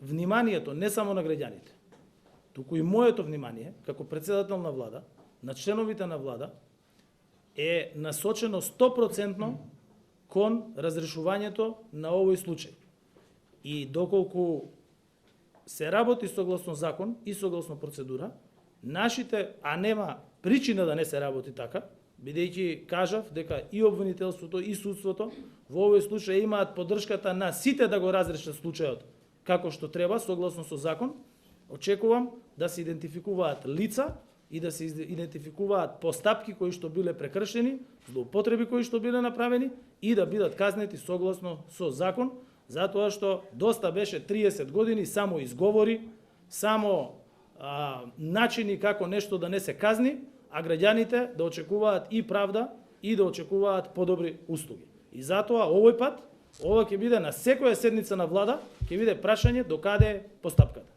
вниманието не само на граѓаните, туку и моето внимание, како председател на влада, на членовите на влада, е насочено 100% кон разрешувањето на овој случај. И доколку се работи согласно закон и согласно процедура, нашите, а нема причина да не се работи така, бидејќи кажав дека и обвинителството и судството во овој случај имаат поддршката на сите да го разрешат случајот како што треба, согласно со закон, очекувам да се идентификуваат лица и да се идентификуваат постапки кои што биле прекршени, злоупотреби кои што биле направени и да бидат казнети согласно со закон, затоа што доста беше 30 години само изговори, само начини како нешто да не се казни, а граѓаните да очекуваат и правда и да очекуваат подобри услуги. И затоа овој пат, ова ќе биде на секоја седница на влада, ќе биде прашање до каде е постапката.